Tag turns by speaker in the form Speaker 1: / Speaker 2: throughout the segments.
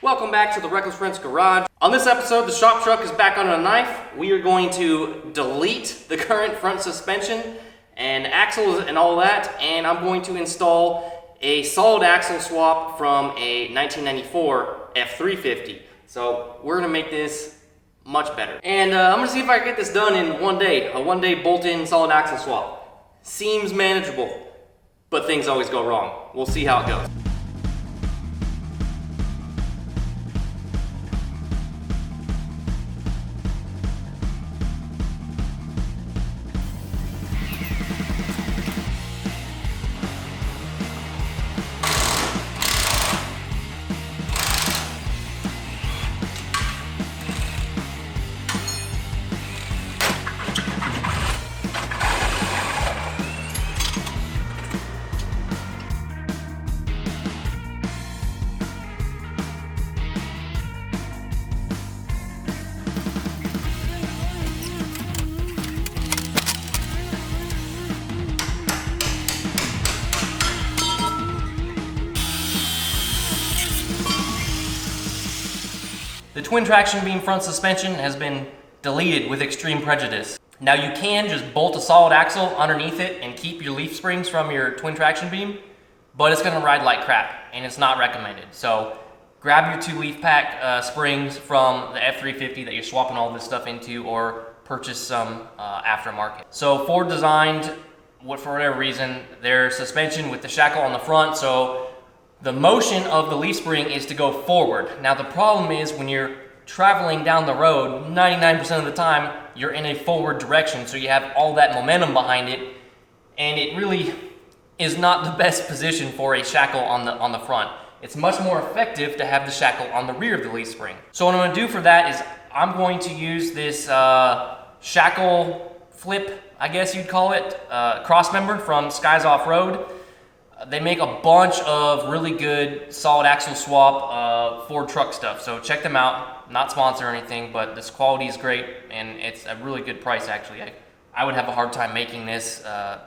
Speaker 1: Welcome back to the Reckless Wrench Garage. On this episode, the shop truck is back on a knife. We are going to delete the current front suspension and axles and all that, and I'm going to install a solid axle swap from a 1994 F-350. So we're gonna make this much better. And I'm gonna see if I can get this done in one day. A one-day bolt-in solid axle swap. Seems manageable, but things always go wrong. We'll see how it goes. The twin traction beam front suspension has been deleted with extreme prejudice. Now you can just bolt a solid axle underneath it and keep your leaf springs from your twin traction beam, but it's gonna ride like crap and it's not recommended. So grab your 2 leaf pack springs from the F-350 that you're swapping all this stuff into, or purchase some aftermarket. So Ford designed, for whatever reason, their suspension with the shackle on the front, so the motion of the leaf spring is to go forward. Now the problem is when you're traveling down the road, 99% of the time, you're in a forward direction, so you have all that momentum behind it, and it really is not the best position for a shackle on the front. It's much more effective to have the shackle on the rear of the leaf spring. So what I'm gonna do for that is I'm going to use this shackle flip, I guess you'd call it, crossmember from Skies Off-Road. They make a bunch of really good solid axle swap Ford truck stuff, so check them out. Not sponsored or anything, but this quality is great and it's a really good price actually. I would have a hard time making this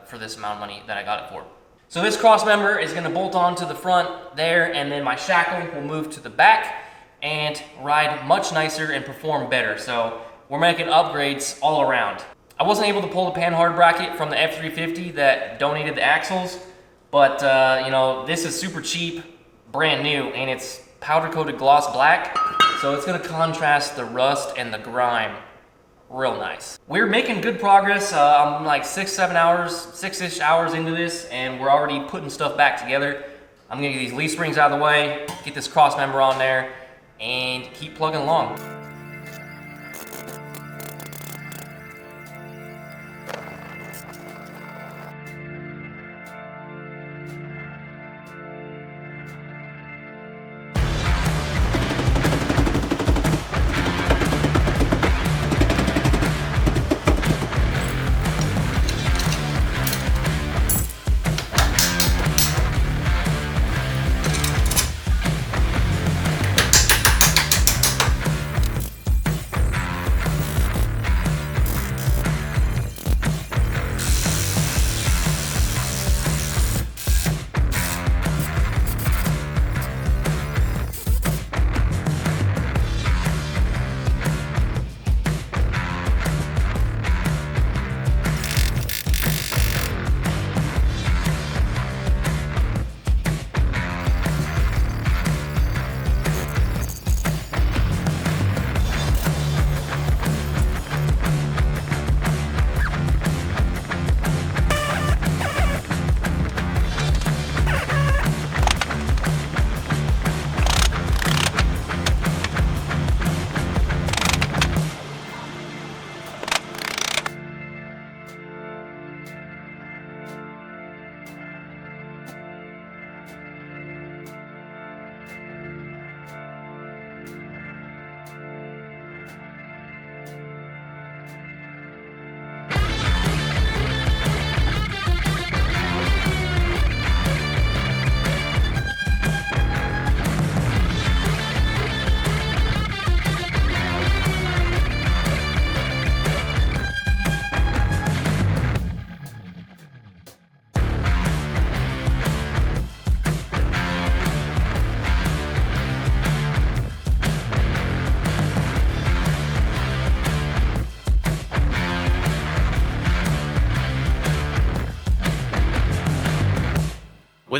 Speaker 1: for this amount of money that I got it for. So this cross member is going to bolt on to the front there, and then my shackle will move to the back and ride much nicer and perform better. So we're making upgrades all around. I wasn't able to pull the panhard bracket from the F-350 that donated the axles, but you know, this is super cheap, brand new, and it's powder coated gloss black, so it's gonna contrast the rust and the grime real nice. We're making good progress. I'm like 6-ish hours into this, and we're already putting stuff back together. I'm gonna get these leaf springs out of the way, get this cross member on there, and keep plugging along.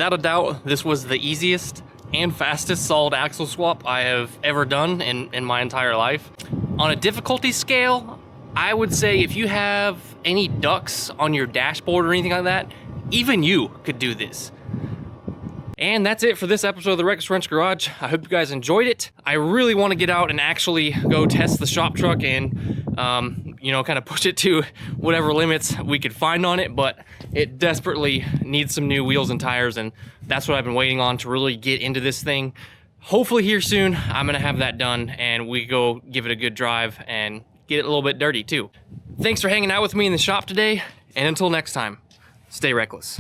Speaker 1: without a doubt, this was the easiest and fastest solid axle swap I have ever done in my entire life. On a difficulty scale, I would say if you have any ducks on your dashboard or anything like that, even you could do this. And that's it for this episode of the Reckless Wrench Garage. I hope you guys enjoyed it. I really want to get out and actually go test the shop truck and, you know, kind of push it to whatever limits we could find on it, but it desperately needs some new wheels and tires, and that's what I've been waiting on to really get into this thing. Hopefully here soon, I'm gonna have that done and we go give it a good drive and get it a little bit dirty too. Thanks for hanging out with me in the shop today, and until next time, stay reckless.